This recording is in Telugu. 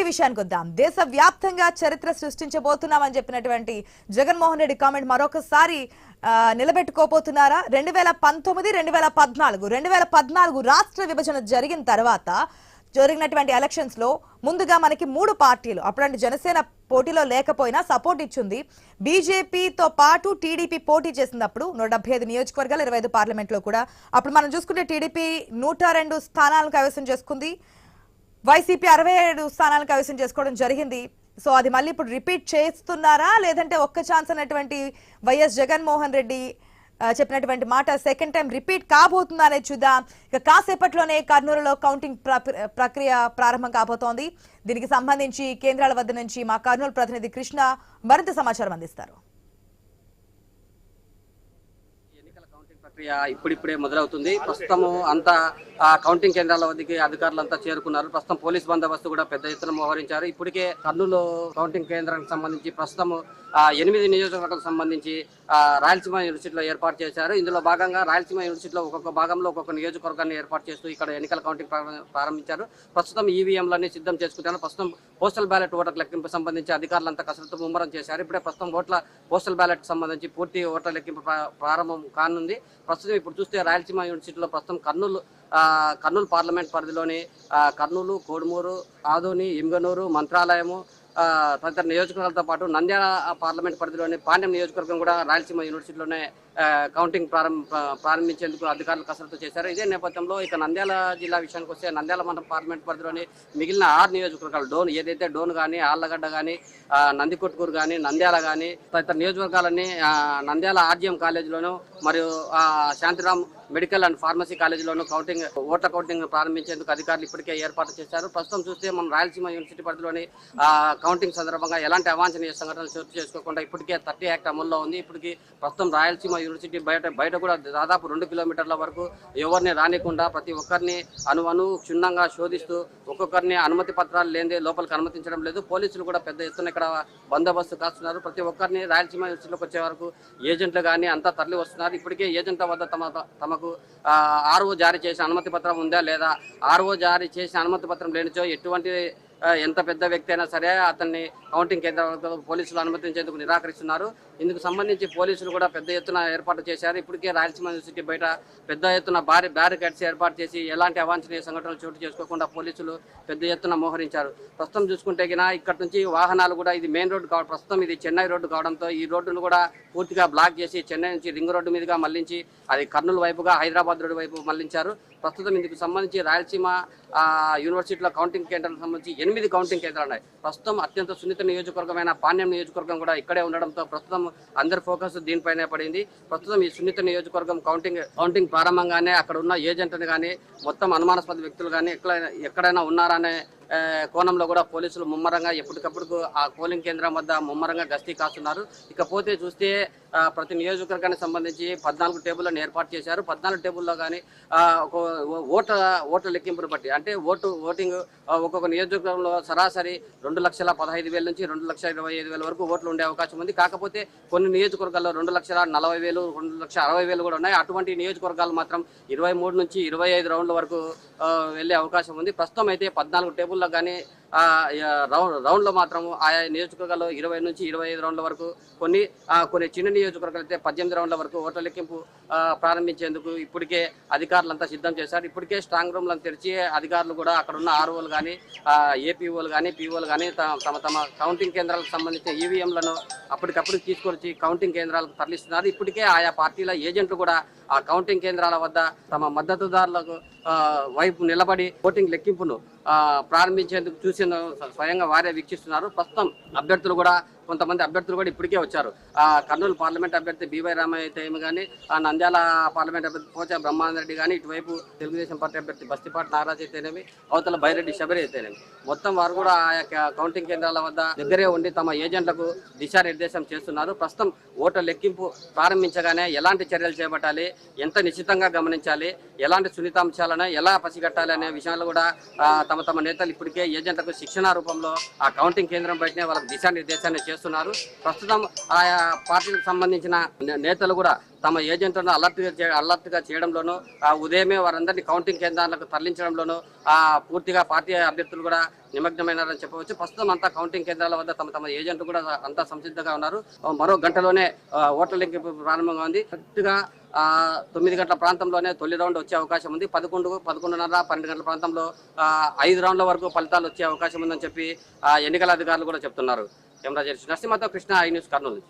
విషయానికి వద్దాం. దేశవ్యాప్తంగా చరిత్ర సృష్టించబోతున్నామని చెప్పినటువంటి జగన్మోహన్ రెడ్డి కామెంట్ మరొకసారి నిలబెట్టుకోబోతున్నారా? 2014 రాష్ట్ర విభజన జరిగిన తర్వాత జరిగినటువంటి ఎలక్షన్స్ లో ముందుగా మనకి 3 పార్టీలు, అప్పుడంటే జనసేన పోటీలో లేకపోయినా సపోర్ట్ ఇచ్చింది. బీజేపీతో పాటు టీడీపీ పోటీ చేసినప్పుడు 175 నియోజకవర్గాలు, 25 పార్లమెంట్ లో కూడా అప్పుడు మనం చూసుకుంటే టీడీపీ 102 స్థానాలను కైవసం చేసుకుంది, వైసీపీ 67 స్థానాలను కైవసం చేసుకోవడం జరిగింది. సో అది మళ్ళీ ఇప్పుడు రిపీట్ చేస్తున్నారా, లేదంటే ఒక్క ఛాన్స్ అన్నటువంటి వైఎస్ జగన్మోహన్ రెడ్డి చెప్పినటువంటి మాట సెకండ్ టైం రిపీట్ కాబోతుందా అనేది చూద్దాం. ఇక కాసేపట్లోనే కర్నూలులో కౌంటింగ్ ప్రక్రియ ప్రారంభం కాబోతోంది. దీనికి సంబంధించి కేంద్రాల వద్ద నుంచి మా కర్నూలు ప్రతినిధి కృష్ణ మరింత సమాచారం అందిస్తారు. ఇప్పుడిప్పుడే మొదలవుతుంది. ప్రస్తుతం అంతా కౌంటింగ్ కేంద్రాల వద్దకి అధికారులంతా చేరుకున్నారు. ప్రస్తుతం పోలీస్ బందోబస్తు కూడా పెద్ద ఎత్తున మోహరించారు. ఇప్పటికే కర్నూలు కౌంటింగ్ కేంద్రానికి సంబంధించి ప్రస్తుతం 8 నియోజకవర్గాలకు సంబంధించి రాయలసీమ యూనివర్సిటీలో ఏర్పాటు చేశారు. ఇందులో భాగంగా రాయలసీమ యూనివర్సిటీలో ఒక్కొక్క భాగంలో ఒక్కొక్క నియోజకవర్గాన్ని ఏర్పాటు చేస్తూ ఇక్కడ ఎన్నికల కౌంటింగ్ ప్రారంభించారు. ప్రస్తుతం ఈవీఎంలన్నీ సిద్ధం చేసుకుంటారు. ప్రస్తుతం పోస్టల్ బ్యాలెట్ ఓటర్ లెక్కింపు సంబంధించి అధికారులంతా కసరత్తు ముమ్మరం చేశారు. ఇప్పుడే ప్రస్తుతం పోస్టల్ బ్యాలెట్ సంబంధించి పూర్తి ఓటర్ లెక్కింపు ప్రారంభం కానుంది. ప్రస్తుతం ఇప్పుడు చూస్తే రాయలసీమ యూనివర్సిటీలో ప్రస్తుతం కర్నూలు పార్లమెంట్ పరిధిలోని కర్నూలు, కోడుమూరు, ఆదోని, ఇమ్గనూరు, మంత్రాలయము తదితర నియోజకవర్గాలతో పాటు నంద్యాల పార్లమెంట్ పరిధిలోని పాండ్యం నియోజకవర్గం కూడా రాయలసీమ యూనివర్సిటీలోనే కౌంటింగ్ ప్రారంభించేందుకు అధికారులు కసరత్తు చేశారు. ఇదే నేపథ్యంలో ఇక నంద్యాల జిల్లా విషయానికి వస్తే నంద్యాల మండలం పార్లమెంట్ పరిధిలోని మిగిలిన 6 నియోజకవర్గాలు ఏదైతే డోన్ కానీ, ఆళ్లగడ్డ కానీ, నందికొట్కూరు కానీ, నంద్యాల కానీ తదితర నియోజకవర్గాలన్నీ నంద్యాల ఆర్జీఎం కాలేజీలోను మరియు శాంతిరామ్ మెడికల్ అండ్ ఫార్మసీ కాలేజీలోను ఓట్ల కౌంటింగ్ ప్రారంభించేందుకు అధికారులు ఇప్పటికే ఏర్పాటు చేశారు. ప్రస్తుతం చూస్తే మనం రాయలసీమ యూనివర్సిటీ పరిధిలోని కౌంటింగ్ సందర్భంగా ఎలాంటి అవాంఛనీయ సంఘటనలు చోటు చేసుకోకుండా ఇప్పటికే 30 యాక్ట్ అమల్లో ఉంది. ఇప్పటికీ ప్రస్తుతం రాయలసీమ యూనివర్సిటీ బయట కూడా దాదాపు 2 కిలోమీటర్ల వరకు ఎవరిని రానికుండా ప్రతి ఒక్కరిని అణువణు క్షుణ్ణంగా శోధిస్తూ ఒక్కొక్కరిని అనుమతి పత్రాలు లేదే లోపలికి అనుమతించడం లేదు. పోలీసులు కూడా పెద్ద ఎత్తున ఇక్కడ బందోబస్తు కాస్తున్నారు. ప్రతి ఒక్కరిని రాయలసీమ యూనివర్సిటీలోకి వచ్చే వరకు ఏజెంట్లు కానీ అంతా తరలి వస్తున్నారు. ఇప్పటికే ఏజెంట్ల వద్ద తమకు ఆర్ఓ జారీ చేసిన అనుమతి పత్రం ఉందా లేదా, ఆర్ఓ జారీ చేసిన అనుమతి పత్రం లేనిచో ఎటువంటి ఎంత పెద్ద వ్యక్తి అయినా సరే అతన్ని కౌంటింగ్ కేంద్రాలకు పోలీసులు అనుమతించేందుకు నిరాకరిస్తున్నారు. ఇందుకు సంబంధించి పోలీసులు కూడా పెద్ద ఎత్తున ఏర్పాటు చేశారు. ఇప్పటికే రాయలసీమ యూనివర్సిటీ బయట పెద్ద ఎత్తున బ్యారికేడ్స్ ఏర్పాటు చేసి ఎలాంటి అవాంఛనీయ సంఘటనలు చోటు చేసుకోకుండా పోలీసులు పెద్ద ఎత్తున మోహరించారు. ప్రస్తుతం చూసుకుంటే ఇక్కడ నుంచి వాహనాలు కూడా ఇది మెయిన్ రోడ్డు కావడం, ప్రస్తుతం ఇది చెన్నై రోడ్డు కావడంతో ఈ రోడ్డును కూడా పూర్తిగా బ్లాక్ చేసి చెన్నై నుంచి రింగ్ రోడ్డు మీదుగా మళ్లించి అది కర్నూలు వైపుగా హైదరాబాద్ రోడ్డు వైపు మళ్లించారు. ప్రస్తుతం ఇందుకు సంబంధించి రాయలసీమ యూనివర్సిటీలో కౌంటింగ్ కేంద్రాలకు సంబంధించి 8 కౌంటింగ్ కేంద్రాలు ఉన్నాయి. ప్రస్తుతం అత్యంత సున్నిత నియోజకవర్గమైన పాండ్యం నియోజకవర్గం కూడా ఇక్కడే ఉండడంతో ప్రస్తుతం అందరి ఫోకస్ దీనిపైనే పడింది. ప్రస్తుతం ఈ సున్నిత నియోజకవర్గం కౌంటింగ్ ప్రారంభంగానే అక్కడ ఉన్న ఏజెంట్ని కానీ మొత్తం అనుమానాస్పద వ్యక్తులు కానీ ఎక్కడైనా ఉన్నారనే కోణంలో కూడా పోలీసులు ముమ్మరంగా ఎప్పటికప్పుడు ఆ పోలింగ్ కేంద్రం వద్ద ముమ్మరంగా గస్తీ కాస్తున్నారు. ఇకపోతే చూస్తే ప్రతి నియోజకవర్గానికి సంబంధించి 14 టేబుల్లను ఏర్పాటు చేశారు. 14 టేబుల్లో కానీ ఓట్ల లెక్కింపును బట్టి అంటే ఓటింగ్ ఒక్కొక్క నియోజకవర్గంలో సరాసరి 2,15,000 నుంచి 2,25,000 వరకు ఓట్లు ఉండే అవకాశం ఉంది. కాకపోతే కొన్ని నియోజకవర్గాల్లో 2,40,000, 2,60,000 కూడా ఉన్నాయి. అటువంటి నియోజకవర్గాలు మాత్రం 23 నుంచి 25 రౌండ్ల వరకు వెళ్లే అవకాశం ఉంది. ప్రస్తుతం అయితే 14 టేబుల్లో కానీ రౌండ్లో మాత్రం ఆయా నియోజకవర్గాల్లో 20 నుంచి 25 రౌండ్ల వరకు, కొన్ని చిన్న నియోజకవర్గాలు అయితే 18 రౌండ్ల వరకు ఓట్ల లెక్కింపు ప్రారంభించేందుకు ఇప్పటికే అధికారులంతా సిద్ధం చేశారు. ఇప్పటికే స్ట్రాంగ్ రూమ్లను తెరిచి అధికారులు కూడా అక్కడ ఉన్న ఆర్ఓలు కానీ, ఏపీఓలు కానీ, పీఓలు కానీ తమ కౌంటింగ్ కేంద్రాలకు సంబంధించిన ఈవీఎంలను అప్పటికప్పుడు తీసుకొచ్చి కౌంటింగ్ కేంద్రాలకు తరలిస్తున్నారు. ఇప్పటికే ఆయా పార్టీల ఏజెంట్లు కూడా ఆ కౌంటింగ్ కేంద్రాల వద్ద తమ మద్దతుదారులకు వైపు నిలబడి ఓటింగ్ లెక్కింపును ప్రారంభించేందుకు స్వయంగా వారే వీక్షిస్తున్నారు. ప్రస్తుతం కొంతమంది అభ్యర్థులు కూడా ఇప్పటికే వచ్చారు. కర్నూలు పార్లమెంట్ అభ్యర్థి బీవై రామయ్య అయితే ఏమి కానీ, నంద్యాల పార్లమెంట్ అభ్యర్థి పోచా బ్రహ్మానందరెడ్డి కానీ, ఇటువైపు తెలుగుదేశం పార్టీ అభ్యర్థి బస్తిపాటి నాగరాజ్ అయితేనేమి, అవతల బైరెడ్డి శబరి అయితేనేమి మొత్తం వారు కూడా ఆయా కౌంటింగ్ కేంద్రాల వద్ద దగ్గరే ఉండి తమ ఏజెంట్లకు దిశానిర్దేశం చేస్తున్నారు. ప్రస్తుతం ఓట్ల లెక్కింపు ప్రారంభించగానే ఎలాంటి చర్యలు చేపట్టాలి, ఎంత నిశ్చితంగా గమనించాలి, ఎలాంటి సున్నితాంశాలను ఎలా పసిగట్టాలి అనే విషయాలు కూడా తమ నేతలు ఇప్పటికే ఏజెంట్లకు శిక్షణ రూపంలో ఆ కౌంటింగ్ కేంద్రం బయటనే వాళ్ళకి దిశానిర్దేశాన్ని చేస్తున్నారు. చేస్తున్నారు. ప్రస్తుతం ఆయా పార్టీలకు సంబంధించిన నేతలు కూడా తమ ఏజెంట్లను అలర్ట్ గా చేయడంలోనూ ఉదయమే వారందరినీ కౌంటింగ్ కేంద్రాలకు తరలించడంలోనూ పూర్తిగా పార్టీ అభ్యర్థులు కూడా నిమగ్నమైనారని చెప్పవచ్చు. ప్రస్తుతం అంతా కౌంటింగ్ కేంద్రాల వద్ద తమ ఏజెంట్లు కూడా అంతా సంసిద్ధంగా ఉన్నారు. మరో గంటలోనే ఓట్ల లెక్కింపు ప్రారంభంగా ఉంది. కరెక్ట్గా 9 గంటల ప్రాంతంలోనే తొలి రౌండ్ వచ్చే అవకాశం ఉంది. 11, 11:30, 12 గంటల ప్రాంతంలో 5 రౌండ్ల వరకు ఫలితాలు వచ్చే అవకాశం ఉందని చెప్పి ఎన్నికల అధికారులు కూడా చెప్తున్నారు. కెమెరా జర్నలిస్ట్ నరసింహతో కృష్ణ, ఐ న్యూస్, కర్నూలు.